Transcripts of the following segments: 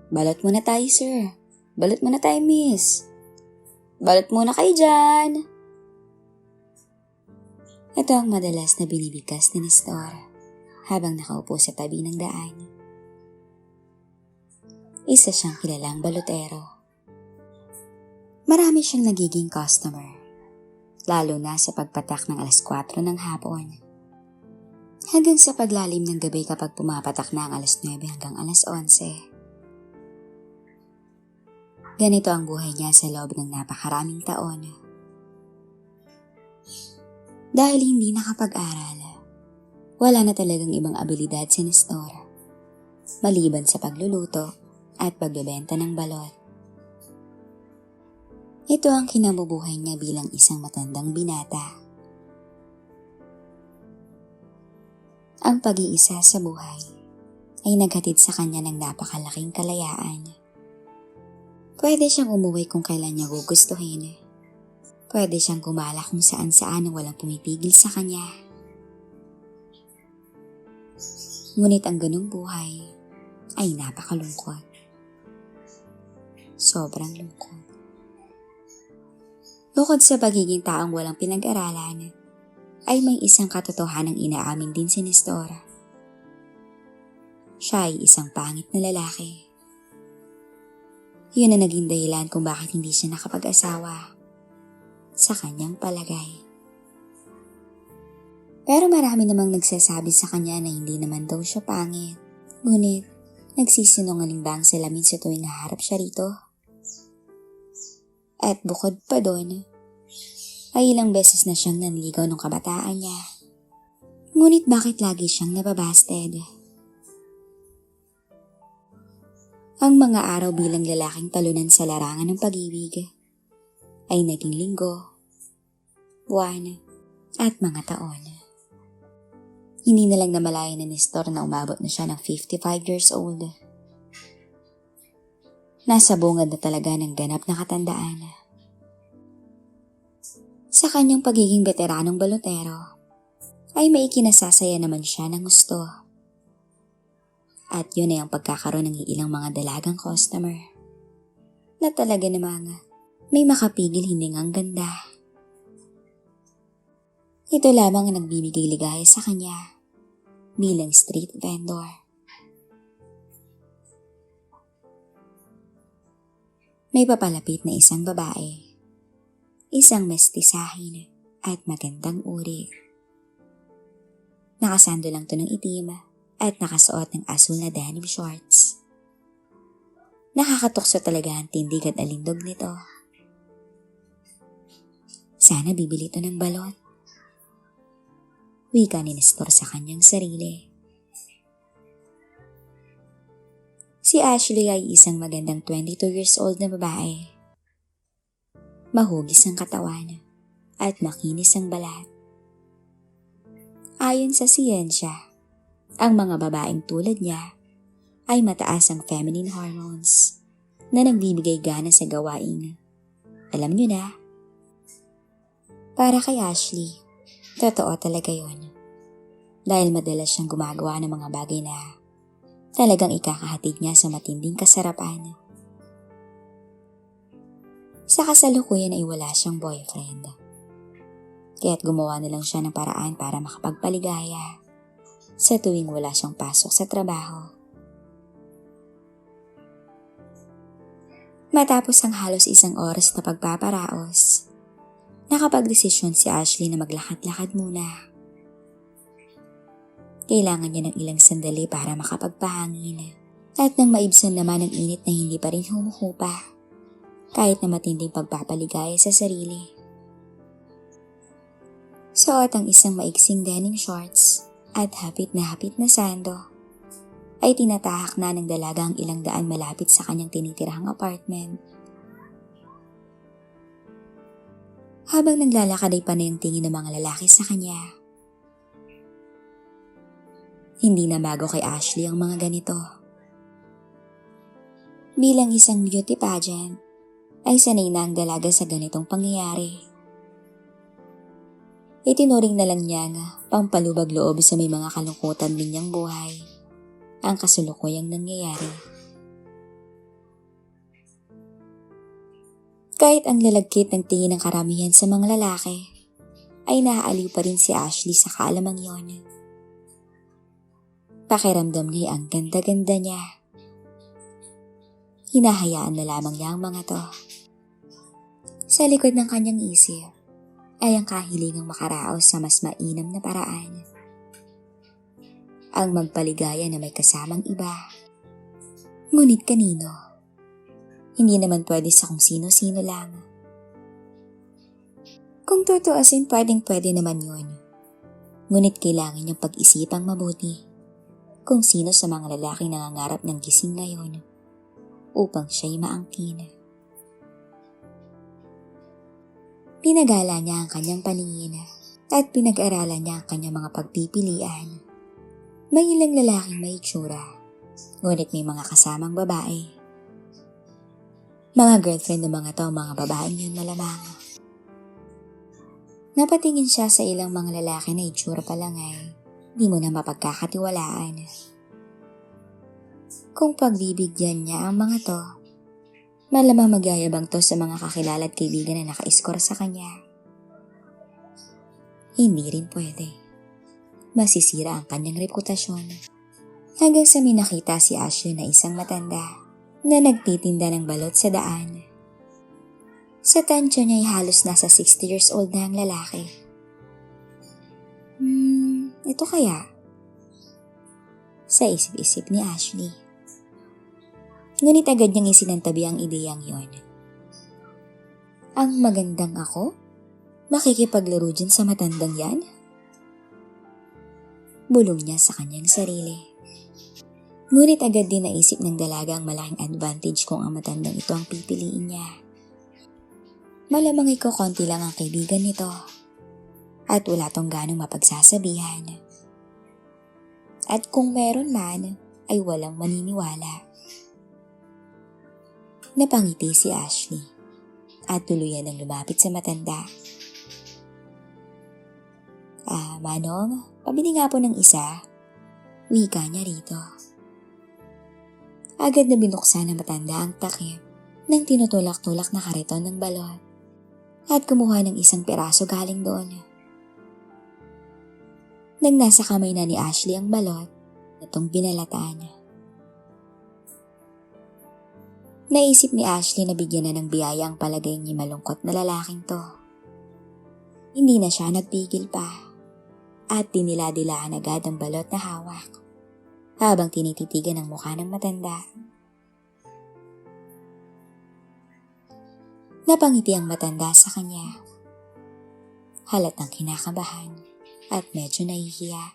Balot muna tayo, sir. Balot muna tayo, miss. Balot muna kayo dyan. Ito ang madalas na binibigkas ni Nestor habang nakaupo sa tabi ng daan. Isa siyang kilalang balotero. Marami siyang nagiging customer, lalo na sa pagpatak ng 4:00 ng hapon. Hanggang sa paglalim ng gabi kapag pumapatak na ang 9 hanggang 11. Ganito ang buhay niya sa loob ng napakaraming taon. Dahil hindi nakapag-aral, wala na talagang ibang abilidad si Nestor, maliban sa pagluluto at pagbebenta ng balot. Ito ang kinabubuhay niya bilang isang matandang binata. Ang pag-iisa sa buhay ay naghatid sa kanya ng napakalaking kalayaan. Pwede siyang umuwi kung kailan niya gugustuhin. Pwede siyang gumala kung saan-saan nang walang pumipigil sa kanya. Ngunit ang ganung buhay ay napakalungkot. Sobrang lungkot. Bukod sa pagiging taong walang pinag-aralan, ay may isang katotohanang inaamin din si Nestor. Siya ay isang pangit na lalaki. Yun ang naging dahilan kung bakit hindi siya nakapag-asawa sa kanyang palagay. Pero marami namang nagsasabi sa kanya na hindi naman daw siya pangit. Ngunit, nagsisinungaling ba ang salamin sa tuwing haharap siya rito? At bukod pa doon, ay ilang beses na siyang nanligaw nung kabataan niya. Ngunit bakit lagi siyang nababasted? Ang mga araw bilang lalaking talunan sa larangan ng pag-ibig ay naging linggo, buwan, at mga taon. Hindi na lang namalayan ni Nestor na umabot na siya ng 55 years old. Nasa bungad na talaga ng ganap na katandaan. Sa kanyang pagiging veteranong balotero, ay may ikinasasaya naman siya ng gusto. At yun ay ang pagkakaroon ng ilang mga dalagang customer na talaga namang may makapigil hiningang ganda. Ito lamang ang nagbibigay ligaya sa kanya bilang street vendor. May papalapit na isang babae, isang mestisahin at magandang uri. Nakasando lang to ng itim at nakasuot ng asul na denim shorts. Nakakatukso talaga ang tindig at alindog nito. Sana bibili ito ng balot. Wika ni Nestor sa kanyang sarili. Si Ashley ay isang magandang 22 years old na babae. Mahugis ang katawan at makinis ang balat. Ayon sa siyensya, ang mga babaeng tulad niya ay mataas ang feminine hormones na nagbibigay gana sa gawain. Alam niyo na. Para kay Ashley, totoo talaga yon. Dahil madalas siyang gumagawa ng mga bagay na talagang ikakahatid niya sa matinding kasarapan. Sa kasalukuyan ay wala siyang boyfriend. Kaya't gumawa na lang siya ng paraan para makapagpaligaya sa tuwing wala siyang pasok sa trabaho. Matapos ang halos 1 oras na pagpaparaos, nakapagdesisyon si Ashley na maglakad-lakad muna. Kailangan niya ng ilang sandali para makapagpahangin at nang maibsan naman ang init na hindi pa rin humuhupa kahit na matinding pagpapaligaya sa sarili. Suot ang isang maiksing denim shorts at hapit na sando ay tinatahak na ng dalaga ang ilang daan malapit sa kanyang tinitirahang apartment. Habang naglalakad ay panay ang tingin ng mga lalaki sa kanya. Hindi na bago kay Ashley ang mga ganito. Bilang isang beauty pageant, ay sanay na ang dalaga sa ganitong pangyayari. Itinuring na lang niya nga pampalubag loob sa may mga kalungkutan din niyang buhay ang kasulukuyang nangyayari. Kahit ang lalagkit ng tingin ng karamihan sa mga lalaki, ay naaaliw pa rin si Ashley sa kaalamang yon. Pakiramdam niya ang ganda-ganda niya. Hinahayaan na lamang niya ang mga to. Sa likod ng kanyang isip ay ang kahilingang makaraos sa mas mainam na paraan. Ang magpaligaya na may kasamang iba. Ngunit kanino? Hindi naman pwede sa kung sino-sino lang. Kung tutuusin, pwedeng-pwede naman yun. Ngunit kailangan niyang pag-isipang mabuti kung sino sa mga lalaking nangangarap ng gising ngayon upang siya'y maangkin. Pinagala niya ang kanyang paningin at pinag-aralan niya ang kanyang mga pagpipilian. May ilang lalaking may itsura, ngunit may mga kasamang babae. Mga girlfriend ng mga to, mga babaeng yun malamang. Napatingin siya sa ilang mga lalaki na itsura pa lang ay di mo na mapagkakatiwalaan. Kung pagbibigyan niya ang mga to, malamang magyayabang to sa mga kakilala at kaibigan na naka-score sa kanya. Hindi rin pwede. Masisira ang kanyang reputasyon. Hanggang sa may nakita si Ashley na isang matanda na nagtitinda ng balot sa daan. Sa tansya niya ay halos nasa 60 years old na ang lalaki. Ito kaya? Sa isip-isip ni Ashley. Ngunit agad niyang isinantabi ang ideyang yon. Ang magandang ako? Makikipaglaro dyan sa matandang yan? Bulong niya sa kanyang sarili. Ngunit agad din naisip ng dalaga ang malaking advantage kung ang matandang ito ang pipiliin niya. Malamang konti lang ang kaibigan nito at wala tong ganong mapagsasabihan. At kung meron man, ay walang maniniwala. Napangiti si Ashley at tuluyan ng lumapit sa matanda. Manong, pabili nga po ng isa. Wika niya rito. Agad na binuksan ng matanda ang takip ng tinutulak-tulak na kariton ng balot at kumuha ng isang piraso galing doon. Nang nasa kamay na ni Ashley ang balot, itong binalataan. Naisip ni Ashley na bigyan na ng biyaya ang palagay ni malungkot na lalaking to. Hindi na siya nagpigil pa at dinila-dilaan agad ang balot na hawak habang tinititigan ang mukha ng matanda. Napangiti ang matanda sa kanya. Halatang kinakabahan at medyo nahihiya.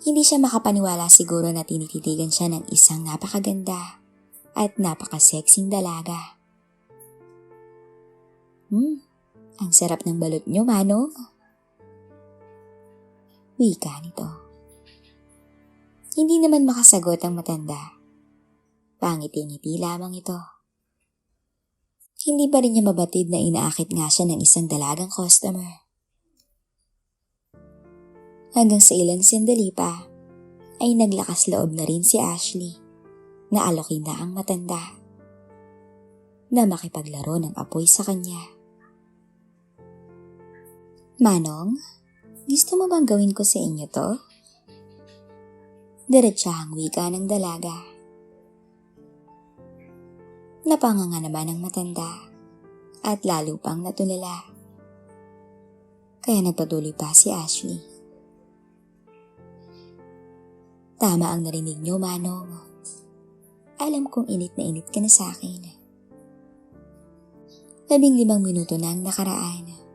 Hindi siya makapaniwala siguro na tinititigan siya ng isang napakaganda at napakasexing dalaga. Ang sarap ng balot niyo, Manong. Wika nito. Hindi naman makasagot ang matanda. Pangiti-ngiti lamang ito. Hindi pa rin niya mabatid na inaakit nga siya ng isang dalagang customer. Hanggang sa ilang sandali pa, ay naglakas loob na rin si Ashley na alokin na ang matanda na makipaglaro ng apoy sa kanya. Manong, gusto mo bang gawin ko sa inyo to? Diretsahang wika ng dalaga. Napanganga naman ang matanda at lalo pang natulala. Kaya nagpatuloy pa si Ashley. Tama ang narinig niyo, Manong. Alam kong init na init ka na sa akin. 15 minuto na ang nakaraan.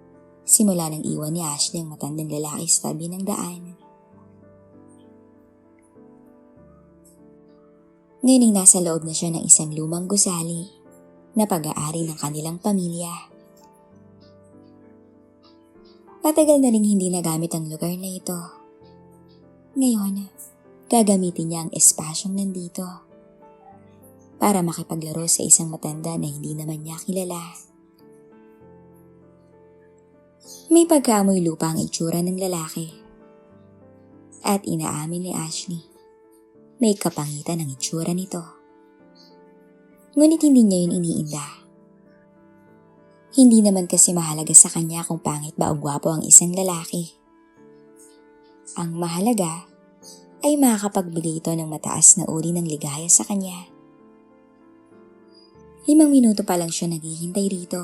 Simula nang iwan ni Ashley ang matandang lalaki sa tabi ng daan. Ngayon ay nasa loob na siya ng isang lumang gusali na pag-aari ng kanilang pamilya. Matagal na ring hindi nagamit ang lugar na ito. Ngayon, gagamitin niya ang espasyong nandito para makipaglaro sa isang matanda na hindi naman niya kilala. May pagkaamoy lupa ang itsura ng lalaki. At inaamin ni Ashley, may kapangitan ang itsura nito. Ngunit hindi niya yun iniinda. Hindi naman kasi mahalaga sa kanya kung pangit ba o gwapo ang isang lalaki. Ang mahalaga ay makakapagbigay ito ng mataas na uri ng ligaya sa kanya. 5 minuto pa lang siya naghihintay rito.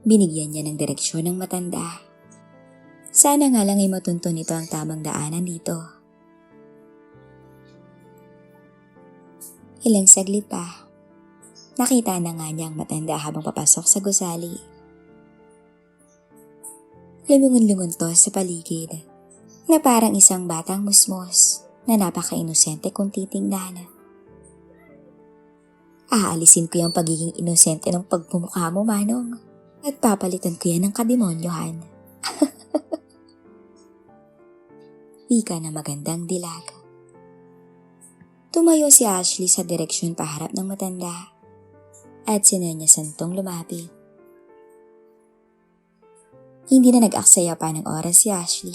Binigyan niya ng direksyon ng matanda. Sana nga lang ay matunto nito ang tamang daanan dito. Ilang saglit pa, nakita na nga niya ang matanda habang papasok sa gusali. Lumungon-lungon to sa paligid na parang isang batang musmos na napaka-inosente kung titingnan. Aalisin ko yung pagiging inosente ng pagmumukha mo, Manong, at papalitan ko yan ng kademonyohan. Wika na magandang dilag. Tumayo si Ashley sa direksyon paharap ng matanda at sinanyasan tong lumapit. Hindi na nag-aksaya pa ng oras si Ashley.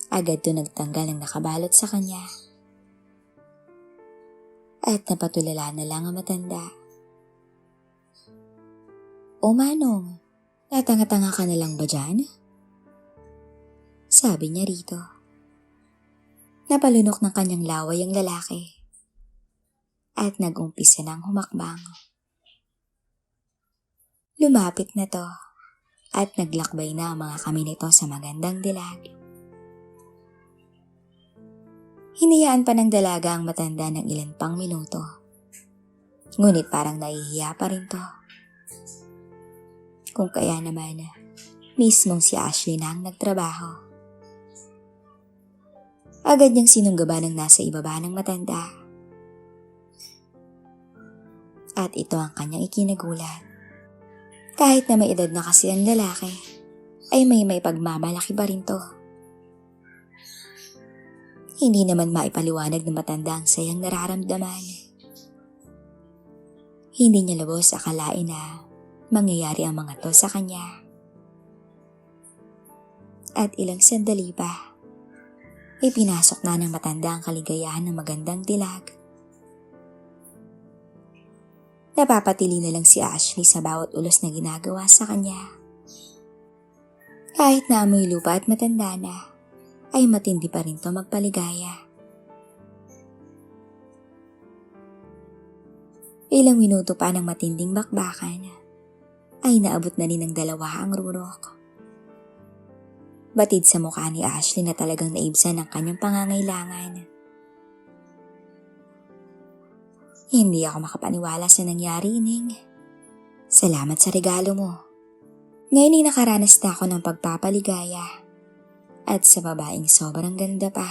Agad to nagtanggal ng nakabalot sa kanya. At napatulala na lang ang matanda. O Manong, tatanga-tanga ka na lang ba dyan? Sabi niya rito. Napalunok ng kanyang laway ang lalaki. At nag-umpisa ng humakbang. Lumapit na to at naglakbay na ang mga kami nito sa magandang dilag. Hinayaan pa ng dalaga ang matanda ng ilan pang minuto. Ngunit parang nahihiya pa rin to. Kung kaya naman, mismong si Ashley na ang nagtrabaho. Agad niyang sinunggaban ng nasa ibaba ng matanda. At ito ang kanyang ikinagulat. Kahit na may edad na kasi ang lalaki, ay may pagmamalaki pa rin to. Hindi naman maipaliwanag ng matanda ang sayang nararamdaman. Hindi niya lubos akalain na mangyayari ang mga to sa kanya. At ilang sandali pa, ipinasok na ng matanda ang kaligayahan ng magandang dilag. Napapatili na lang si Ashley sa bawat ulos na ginagawa sa kanya. Kahit na amoy lupa at matanda na, ay matindi pa rin to magpaligaya. Ilang minuto pa ng matinding bakbakan, ay naabot na rin ng dalawa ang rurok. Batid sa mukha ni Ashley na talagang naibsan ang kanyang pangangailangan. Hindi ako makapaniwala sa nangyari, Ining. Salamat sa regalo mo. Ngayon ay nakaranas na ako ng pagpapaligaya. At sa babaeng sobrang ganda pa.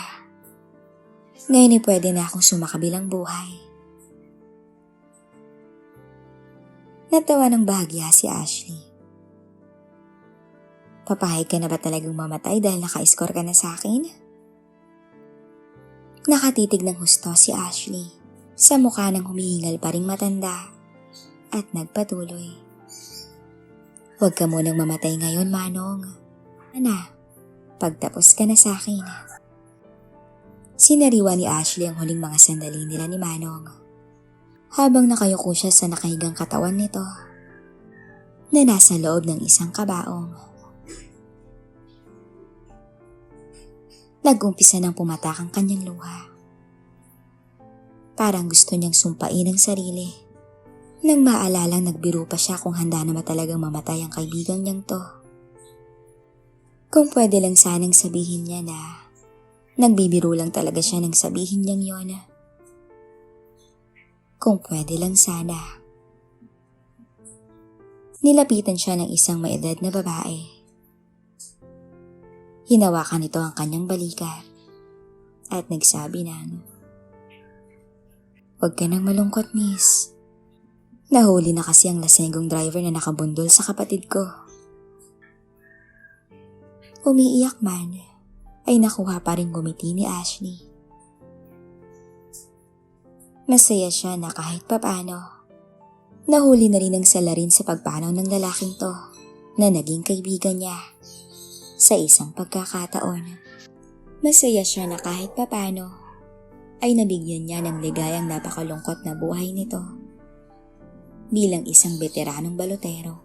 Ngayon ay pwede na akong sumakabilang buhay. Natawa ng bahagya si Ashley. Papahig ka na ba talagang mamatay dahil naka-score ka na sa akin? Nakatitig ng husto si Ashley sa mukha ng humihingal pa ring matanda at nagpatuloy. Huwag ka munang mamatay ngayon, Manong. Pagtapos ka na sa akin. Sinariwa ni Ashley ang huling mga sandali nila ni Manong habang nakayuko siya sa nakahigang katawan nito na nasa loob ng isang kabaong. Nag-umpisa ng pumatak ang kanyang luha. Parang gusto niyang sumpain ang sarili nang maalalang nagbiro pa siya kung handa na talagang mamatay ang kaibigan niyang to. Kung pwede lang sanang sabihin niya na nagbibiro lang talaga siya nang sabihin niyang yon. Kung pwede lang sana. Nilapitan siya ng isang maedad na babae. Hinawakan nito ang kanyang balikat at nagsabi ng, "Huwag ka nang malungkot, miss. Nahuli na kasi ang lasengong driver na nakabundol sa kapatid ko." Umiiyak man, ay nakuha pa rin ngumiti ni Ashley. Masaya siya na kahit papano, nahuli na rin ang salarin sa pagpanaw ng lalaking to na naging kaibigan niya sa isang pagkakataon. Masaya siya na kahit papano, ay nabigyan niya ng ligayang napakalungkot na buhay nito bilang isang veteranong balotero.